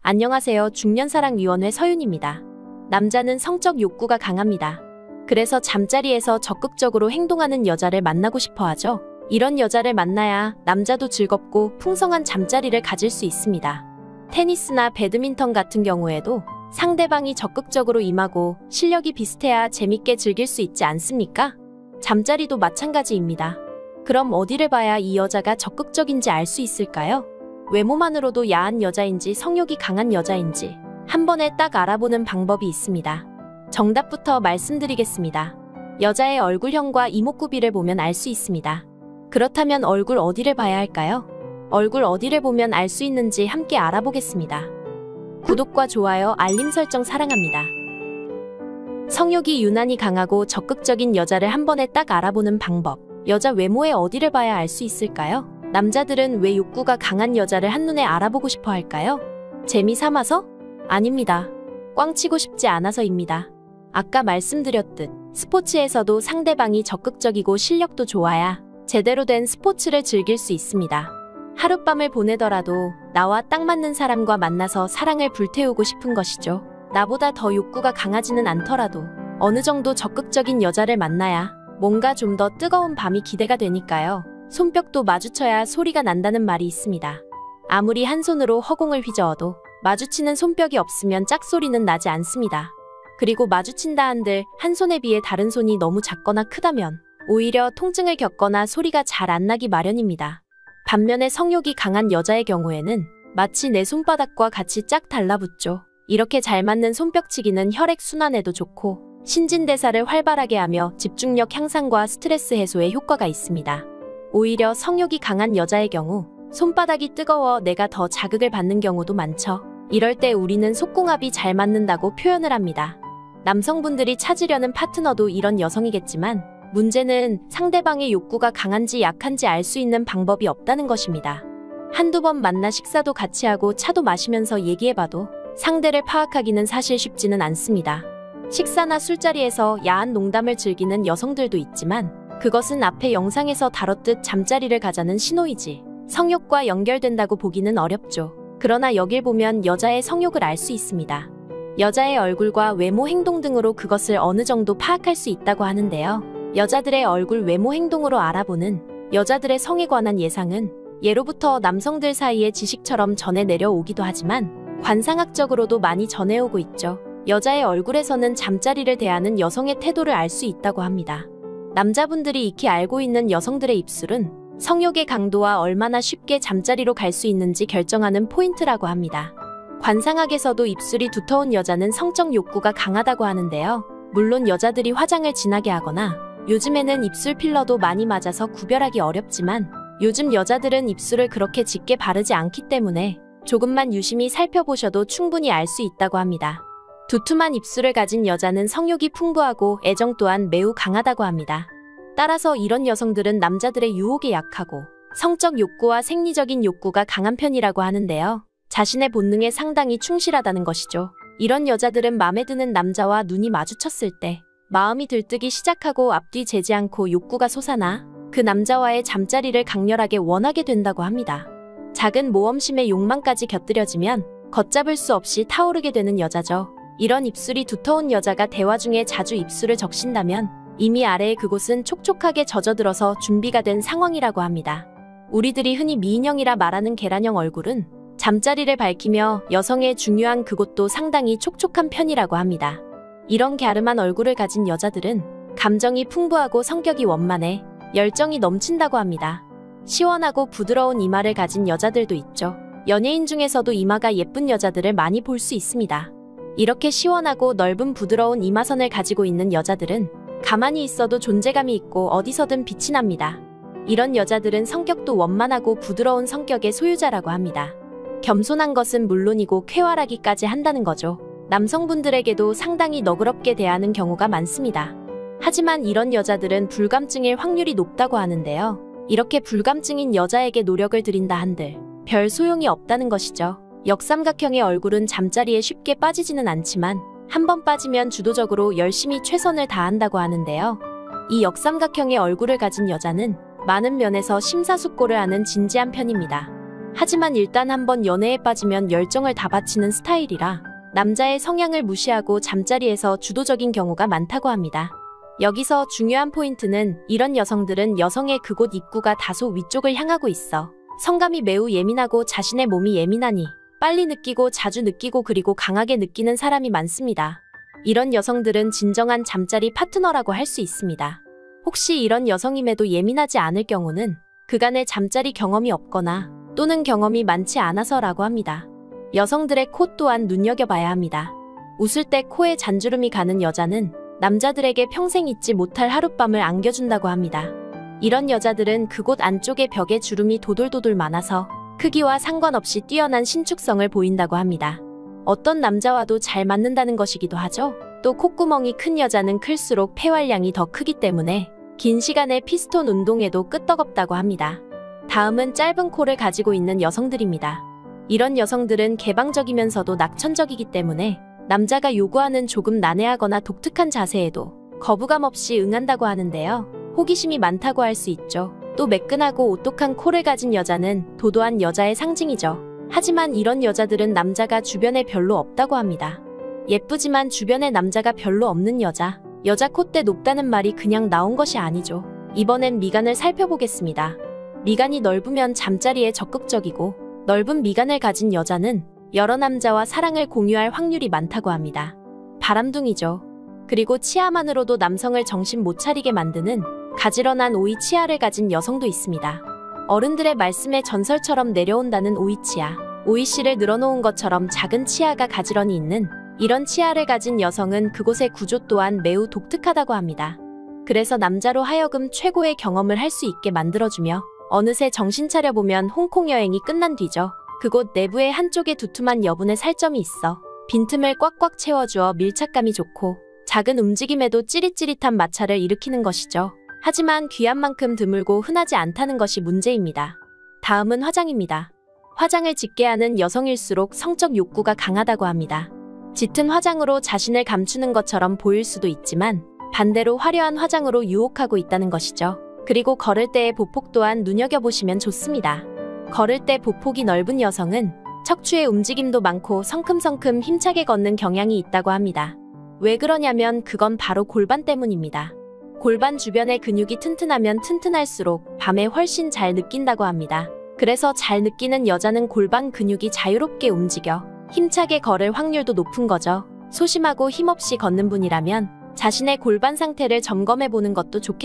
안녕하세요. 중년사랑위원회 서윤입니다. 남자는 성적 욕구가 강합니다. 그래서 잠자리에서 적극적으로 행동하는 여자를 만나고 싶어 하죠. 이런 여자를 만나야 남자도 즐겁고 풍성한 잠자리를 가질 수 있습니다. 테니스나 배드민턴 같은 경우에도 상대방이 적극적으로 임하고 실력이 비슷해야 재밌게 즐길 수 있지 않습니까? 잠자리도 마찬가지입니다. 그럼 어디를 봐야 이 여자가 적극적인지 알 수 있을까요? 외모만으로도 야한 여자인지 성욕이 강한 여자인지 한 번에 딱 알아보는 방법이 있습니다. 정답부터 말씀드리겠습니다. 여자의 얼굴형과 이목구비를 보면 알 수 있습니다. 그렇다면 얼굴 어디를 봐야 할까요? 얼굴 어디를 보면 알 수 있는지 함께 알아보겠습니다. 구독과 좋아요, 알림 설정 사랑합니다. 성욕이 유난히 강하고 적극적인 여자를 한 번에 딱 알아보는 방법. 여자 외모에 어디를 봐야 알 수 있을까요? 남자들은 왜 욕구가 강한 여자를 한눈에 알아보고 싶어 할까요? 재미 삼아서? 아닙니다. 꽝치고 싶지 않아서입니다. 아까 말씀드렸듯 스포츠에서도 상대방이 적극적이고 실력도 좋아야 제대로 된 스포츠를 즐길 수 있습니다. 하룻밤을 보내더라도 나와 딱 맞는 사람과 만나서 사랑을 불태우고 싶은 것이죠. 나보다 더 욕구가 강하지는 않더라도 어느 정도 적극적인 여자를 만나야 뭔가 좀 더 뜨거운 밤이 기대가 되니까요. 손뼉도 마주쳐야 소리가 난다는 말이 있습니다. 아무리 한 손으로 허공을 휘저어도 마주치는 손뼉이 없으면 짝소리는 나지 않습니다. 그리고 마주친다 한들 한 손에 비해 다른 손이 너무 작거나 크다면 오히려 통증을 겪거나 소리가 잘 안 나기 마련입니다. 반면에 성욕이 강한 여자의 경우에는 마치 내 손바닥과 같이 짝 달라붙죠. 이렇게 잘 맞는 손뼉치기는 혈액순환에도 좋고 신진대사를 활발하게 하며 집중력 향상과 스트레스 해소에 효과가 있습니다. 오히려 성욕이 강한 여자의 경우 손바닥이 뜨거워 내가 더 자극을 받는 경우도 많죠. 이럴 때 우리는 속궁합이 잘 맞는다고 표현을 합니다. 남성분들이 찾으려는 파트너도 이런 여성이겠지만 문제는 상대방의 욕구가 강한지 약한지 알 수 있는 방법이 없다는 것입니다. 한두 번 만나 식사도 같이 하고 차도 마시면서 얘기해봐도 상대를 파악하기는 사실 쉽지는 않습니다. 식사나 술자리에서 야한 농담을 즐기는 여성들도 있지만 그것은 앞의 영상에서 다뤘듯 잠자리를 가자는 신호이지 성욕과 연결된다고 보기는 어렵죠. 그러나 여길 보면 여자의 성욕을 알 수 있습니다. 여자의 얼굴과 외모 행동 등으로 그것을 어느 정도 파악할 수 있다고 하는데요. 여자들의 얼굴 외모 행동으로 알아보는 여자들의 성에 관한 예상은 예로부터 남성들 사이의 지식처럼 전해 내려오기도 하지만 관상학적으로도 많이 전해오고 있죠. 여자의 얼굴에서는 잠자리를 대하는 여성의 태도를 알 수 있다고 합니다. 남자분들이 익히 알고 있는 여성들의 입술은 성욕의 강도와 얼마나 쉽게 잠자리로 갈 수 있는지 결정하는 포인트라고 합니다. 관상학에서도 입술이 두터운 여자는 성적 욕구가 강하다고 하는데요. 물론 여자들이 화장을 진하게 하거나 요즘에는 입술 필러도 많이 맞아서 구별하기 어렵지만 요즘 여자들은 입술을 그렇게 짙게 바르지 않기 때문에 조금만 유심히 살펴보셔도 충분히 알 수 있다고 합니다. 두툼한 입술을 가진 여자는 성욕이 풍부하고 애정 또한 매우 강하다고 합니다. 따라서 이런 여성들은 남자들의 유혹에 약하고 성적 욕구와 생리적인 욕구가 강한 편이라고 하는데요. 자신의 본능에 상당히 충실하다는 것이죠. 이런 여자들은 마음에 드는 남자와 눈이 마주쳤을 때 마음이 들뜨기 시작하고 앞뒤 재지 않고 욕구가 솟아나 그 남자와의 잠자리를 강렬하게 원하게 된다고 합니다. 작은 모험심의 욕망까지 곁들여지면 걷잡을 수 없이 타오르게 되는 여자죠. 이런 입술이 두터운 여자가 대화 중에 자주 입술을 적신다면 이미 아래의 그곳은 촉촉하게 젖어들어서 준비가 된 상황이라고 합니다. 우리들이 흔히 미인형이라 말하는 계란형 얼굴은 잠자리를 밝히며 여성의 중요한 그곳도 상당히 촉촉한 편이라고 합니다. 이런 갸름한 얼굴을 가진 여자들은 감정이 풍부하고 성격이 원만해 열정이 넘친다고 합니다. 시원하고 부드러운 이마를 가진 여자들도 있죠. 연예인 중에서도 이마가 예쁜 여자들을 많이 볼 수 있습니다. 이렇게 시원하고 넓은 부드러운 이마선을 가지고 있는 여자들은 가만히 있어도 존재감이 있고 어디서든 빛이 납니다. 이런 여자들은 성격도 원만하고 부드러운 성격의 소유자라고 합니다. 겸손한 것은 물론이고 쾌활하기까지 한다는 거죠. 남성분들에게도 상당히 너그럽게 대하는 경우가 많습니다. 하지만 이런 여자들은 불감증일 확률이 높다고 하는데요. 이렇게 불감증인 여자에게 노력을 들인다 한들 별 소용이 없다는 것이죠. 역삼각형의 얼굴은 잠자리에 쉽게 빠지지는 않지만 한번 빠지면 주도적으로 열심히 최선을 다한다고 하는데요. 이 역삼각형의 얼굴을 가진 여자는 많은 면에서 심사숙고를 하는 진지한 편입니다. 하지만 일단 한번 연애에 빠지면 열정을 다 바치는 스타일이라 남자의 성향을 무시하고 잠자리에서 주도적인 경우가 많다고 합니다. 여기서 중요한 포인트는 이런 여성들은 여성의 그곳 입구가 다소 위쪽을 향하고 있어 성감이 매우 예민하고 자신의 몸이 예민하니 빨리 느끼고 자주 느끼고 그리고 강하게 느끼는 사람이 많습니다. 이런 여성들은 진정한 잠자리 파트너라고 할 수 있습니다. 혹시 이런 여성임에도 예민하지 않을 경우는 그간의 잠자리 경험이 없거나 또는 경험이 많지 않아서라고 합니다. 여성들의 코 또한 눈여겨봐야 합니다. 웃을 때 코에 잔주름이 가는 여자는 남자들에게 평생 잊지 못할 하룻밤을 안겨준다고 합니다. 이런 여자들은 그곳 안쪽의 벽에 주름이 도돌도돌 많아서 크기와 상관없이 뛰어난 신축성을 보인다고 합니다. 어떤 남자와도 잘 맞는다는 것이기도 하죠. 또 콧구멍이 큰 여자는 클수록 폐활량이 더 크기 때문에 긴 시간의 피스톤 운동에도 끄떡없다고 합니다. 다음은 짧은 코를 가지고 있는 여성들입니다. 이런 여성들은 개방적이면서도 낙천적이기 때문에 남자가 요구하는 조금 난해하거나 독특한 자세에도 거부감 없이 응한다고 하는데요. 호기심이 많다고 할 수 있죠. 또 매끈하고 오똑한 코를 가진 여자는 도도한 여자의 상징이죠. 하지만 이런 여자들은 남자가 주변에 별로 없다고 합니다. 예쁘지만 주변에 남자가 별로 없는 여자 콧대 높다는 말이 그냥 나온 것이 아니죠. 이번엔 미간을 살펴보겠습니다. 미간이 넓으면 잠자리에 적극적이고 넓은 미간을 가진 여자는 여러 남자와 사랑을 공유할 확률이 많다고 합니다. 바람둥이죠. 그리고 치아만으로도 남성을 정신 못 차리게 만드는 가지런한 오이 치아를 가진 여성도 있습니다. 어른들의 말씀에 전설처럼 내려온다는 오이 치아. 오이씨를 늘어놓은 것처럼 작은 치아가 가지런히 있는 이런 치아를 가진 여성은 그곳의 구조 또한 매우 독특하다고 합니다. 그래서 남자로 하여금 최고의 경험을 할 수 있게 만들어주며 어느새 정신 차려보면 홍콩 여행이 끝난 뒤죠. 그곳 내부의 한쪽에 두툼한 여분의 살점이 있어 빈틈을 꽉꽉 채워주어 밀착감이 좋고 작은 움직임에도 찌릿찌릿한 마찰을 일으키는 것이죠. 하지만 귀한 만큼 드물고 흔하지 않다는 것이 문제입니다. 다음은 화장입니다. 화장을 짙게 하는 여성일수록 성적 욕구가 강하다고 합니다. 짙은 화장으로 자신을 감추는 것처럼 보일 수도 있지만 반대로 화려한 화장으로 유혹하고 있다는 것이죠. 그리고 걸을 때의 보폭 또한 눈여겨보시면 좋습니다. 걸을 때 보폭이 넓은 여성은 척추의 움직임도 많고 성큼성큼 힘차게 걷는 경향이 있다고 합니다. 왜 그러냐면 그건 바로 골반 때문입니다. 골반 주변의 근육이 튼튼하면 튼튼할수록 밤에 훨씬 잘 느낀다고 합니다. 그래서 잘 느끼는 여자는 골반 근육이 자유롭게 움직여 힘차게 걸을 확률도 높은 거죠. 소심하고 힘없이 걷는 분이라면 자신의 골반 상태를 점검해 보는 것도 좋겠습니다.